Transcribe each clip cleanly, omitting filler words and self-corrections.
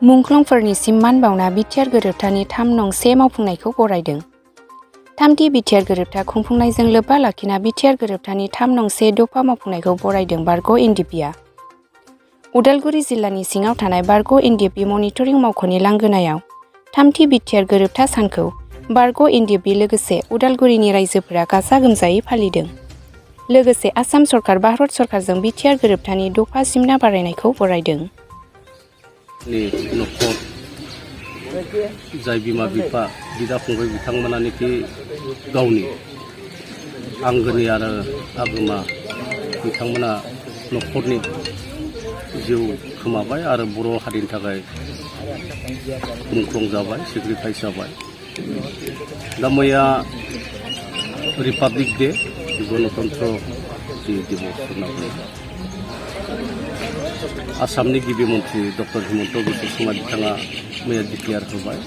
मुंख्लंफोरनिसिम मान बावना बिटिआर गोरोबथानि 3-से मावफुंनायखौ बरायदों। थामथि बिटिआर गोरोबथा खुंफुंनायजों लोब्बा लाखिना बिटिआर गोरोबथानि 3-से दफा मावफुंनायखौ बरायदों बारग' एनडिएफबिआ। उदालगुरि जिल्लानि सिङाव थानाय बारग' एनडिएफबि मनिटरिं मावख'नि लांगोनायाव थामथि बिटिआर गोरोबथा सानखौ बारग' एनडिएफबि लोगोसे उदालगुरिनि रायजोफोरा गाजा गोमजायै फालिदों। लोगोसे आसाम सरकार भारत सरकारजों बिटिआर गोरोबथानि दफा सिमना बारायनायखौ बरायदों। न'खर जाय बिमा बिफा बिदा फंबाय बिथांमोनानिखि गावनि आंगोनि आरो आगोमा बिथांमोना न'खरनि जिउ खोमाबाय आरो बर' हारिनि थाखाय मुंख्लं जाबाय, सेक्रिफाइस जाबाय। दा मैया रिपाब्लिक डे गणतन्त्र दिबस होनना बुङो। आसामनि गिबि मन्त्रि डक्टर हिमन्त बिश्व शर्मा बिथाङा मैया डिक्लेयार होबाय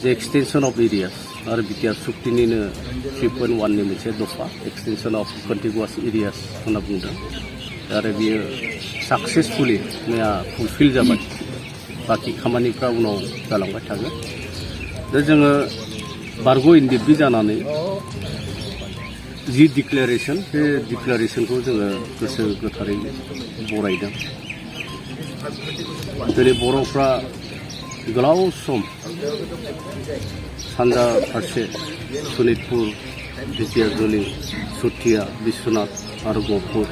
जे एक्सटेनसन अफ एरियास आरो बिटिआर सुक्तिनिनो 3.1 नि मोनसे दफा एक्सटेनसन अफ कन्टिगुवास एरियास होनना बुंदों आरो बियो साक्सेसफुलि मैया फुलफिल जाबाय। बाखि खामानिफ्रा उनाव जालांबाय थागोन। दा जोङो बारग' एनडिएफबि जानानै जि डिक्लेरेसन बे डिक्लेरेसनखौ जोङो गोसो गोथारै बरायदों। दिनै बर'फ्रा गोलाव सम सानजा फारसे सनितपुर, ढेकियाजुलि, चुथिया, बिश्वनाथ आरो गहपुर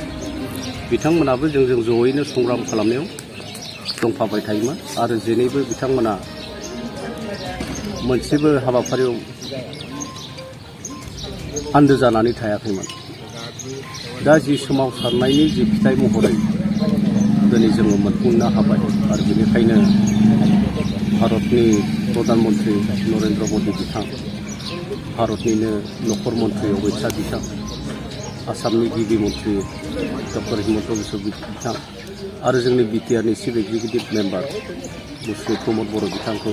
बिथांमोनाबो जोंजों जयैनो संग्राम खालामनायाव दंफाबाय थायोमोन आरो जेरैबो बिथांमोना मोनसेबो हाबाफारियाव आन्दो जानानै थायाखैमोन। दा जि सोमावसारनायनि जि फिथाइ महरै दिनै जोङो मोनफुंनो हाबाय आरो बेनिखायनो भारतनि प्रधान मन्त्रि नरेन्द्र मदि बिथां, भारतनिनो नखर मन्त्रि अमित शाह बिथां, आसामनि गिबि मन्त्रि डक्टर हिमन्त बिश्व बिथां आरो जोंनि बिटिआरनि चिफ एक्जिकिउटिभ मेम्बार मुस्रि प्रमद बर' बिथांखौ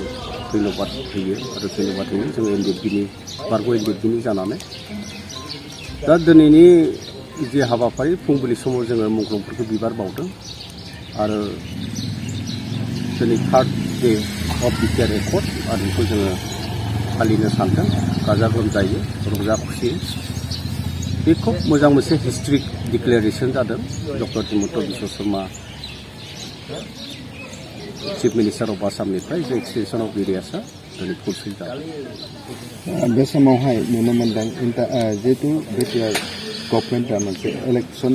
धन्यबाद होयो आरो धन्यबाद होयो जोङो एनडिएफबिनि बारग' एनडिएफबिनि जानानै। दा दिनैनि जि हाबाफारि फुंबिलि समाव जोङो मुंख्लंफोरखौ बिबार बावदों आरो दिनै 3rd day of BTR accord आरो बेखौ जोङो फालिनो सानदों गाजा गोमजायै रंजा खुसियै। बे खुब मोजां मोनसे हिस्ट्रिक डिक्लेरेसन जादों। Doctor Himanta Biswa Sharma chief minister of आसामनिफ्राय जे एक्सटेनसन अफ एरियासआ दिनै फुलफिल जादों। बे समावहाय नुनो मोनदों जिहेतु बिटिआर गभर्नमेन्टआ मोनसे इलेक्सन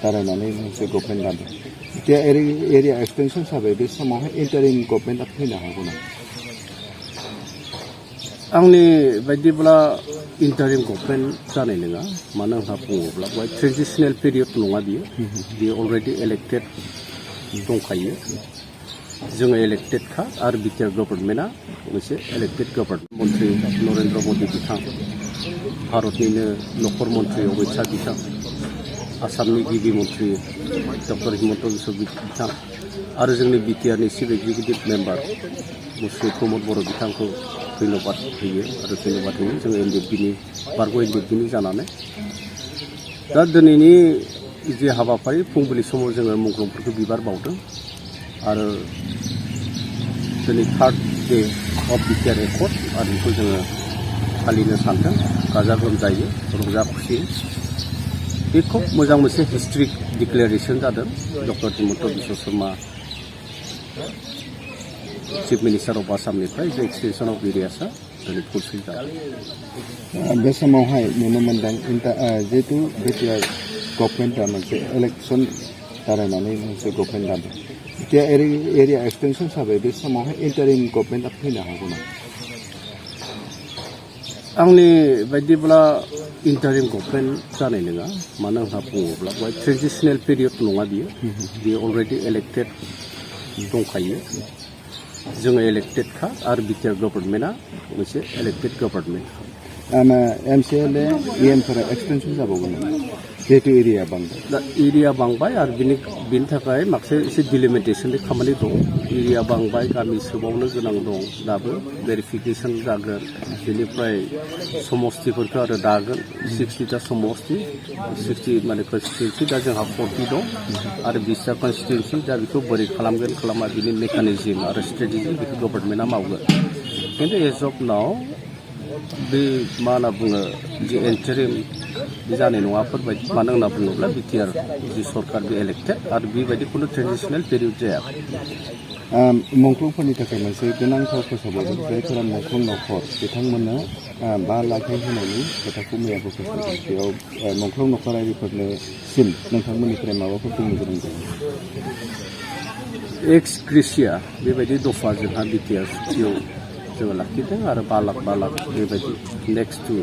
दारायनानै मोनसे गभर्नमेन्ट लादों। बिटिआर एरिया एक्सटेनसन हिसाबै बे समावहाय इन्टारिम गभर्नमेन्टआ फैनो हागौ नामा? आंनि बायदिब्ला इन्टारिम गभर्नमेन्ट जानाय नङा। मानो होनना बुङोब्ला बेवहाय ट्रेन्जिसनेल पिरियड नङा बियो अलरेडि इलेक्टेड दंखायो। जोङो इलेक्टेडखा आरो बिटिआर गभर्नमेन्टआ मोनसे इलेक्टेड गभर्नमेन्ट। मन्त्रि नरेन्द्र मदि बिथां, भारतनिनो नखर मन्त्रि अमित शाह बिथां, आसामनि गिबि मन्त्रि डक्टर हिमन्त बिश्व बिथां आरो जोंनि बिटिआरनि चिफ एक्जिकिउटिभ मेम्बार मुस्रि प्रमद बर' बिथांखौ धन्यबाद होयो आरो धन्यबाद होयो जोङो एनडिएफबिनि बारग' एनडिएफबिनि जानानै। दा दिनैनि जि हाबाफारि फुंबिलि समाव जोङो मुंख्लंफोरखौ बिबार बावदों आरो दिनै 3rd day of BTR accord आरो बेखौ जोङो फालिनो सानदों गाजा गोमजायै रंजा खुसियै। बे खुब मोजां मोनसे हिस्ट्रिक डिक्लेरेसन जादों। Doctor Himanta Biswa Sharma chief minister of आसामनिफ्राय जे एक्सटेनसन अफ एरियासआ दिनै फुलफिल जादों। बे समावहाय नुनो मोनदों जिहेतु बिटिआर गभर्नमेन्टआ मोनसे इलेक्सन दारायनानै मोनसे गभर्नमेन्ट लादों। बिटिआर एरिया एक्सटेनसन हिसाबै बे समावहाय इन्टारिम गभर्नमेन्टआ फैनो हागौ नामा? आंनि बायदिब्ला इन्टारिम गभर्नमेन्ट जानाय नङा। मानो होनना बुङोब्ला बेवहाय ट्रेन्जिसनेल पिरियड नङा बियो अलरेडि इलेक्टेड दंखायो। जोङो इलेक्टेडखा आरो बिटिआर गभर्नमेन्टआ मोनसे इलेक्टेड गभर्नमेन्ट। एमसिएलए इएमफोरा एक्सटेनसन जाबावगोन नामा? जिहेतु एरिया बांबाय दा एरिया बांबाय आरो बिनि थाखाय माखासे एसे डिलिमिटेसननि खामानि दं एरिया बांबाय गामि सोबावनो गोनां दं दाबो भेरिफिकेसन जागोन बेनिफ्राय समस्तिफोरखौ आरो दागोन 60टा समस्ति 60 माने कन्स्टिटुयेन्सि दा जोंहा 40 दं आरो 20टा कन्स्टिटुयेन्सि दा बेखौ बोरै खालामगोन खालामा बिनि मेकानिजम आरो स्ट्रेटेजि बेखौ गभर्नमेन्टआ मावगोन खिन्थु एज अफ नाव बे मा होनना बुङो जि एन्टारिम बे जानाय नङाफोरबायदि मानो होनना बुङोब्ला बिटिआर जि सरकार बे इलेक्टेड आरो बेबायदि खुनु ट्रेडिसनेल पिरियड जायाखै मुंख्लंफोरनि थाखाय मोनसे गोनांथार फोसावदों जायफोरा मुंख्लं न'खर बिथांमोननो 5 लाख होनायनि खोथाखौ मैयाबो फोसावदों बेयाव मुंख्लं न'खरारिफोरनो सिम नोंथांमोननिफ्राय माबाफोर बुंनो गोनां जायो एक्स ग्रेसिया बेबायदि दफा जोंहा बिटिआर सुटियाव जोङो लाखिदों आरो 5 लाख बेबायदि नेक्स्ट टु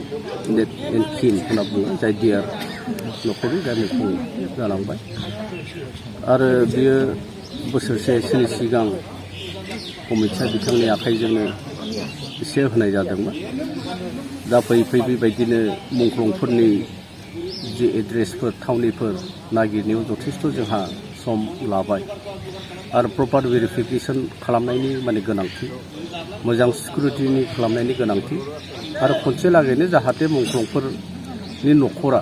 नेट एन्ड किल होनना बुङो जाय डिआर न'खरनि गामिखौ जालांबाय आरो बियो बोसोरसेनि सिगां कमिटिया बिथांनि आखाइजोंनो एसे होनाय जादोंमोन दा फैयै बेबायदिनो मुंख्लंफोरनि जि एड्रेसफोर थावनिफोर नागिरनायाव जथेस्थ' जोंहा सम लाबाय आरो प्रपार भेरिफिकेसन खालामनायनि माने गोनांथि मोजां सिकिउरिटिनि खालामनायनि गोनांथि आरो खनसे लागैनो जाहाथे मुंख्लंफोरनि न'खरा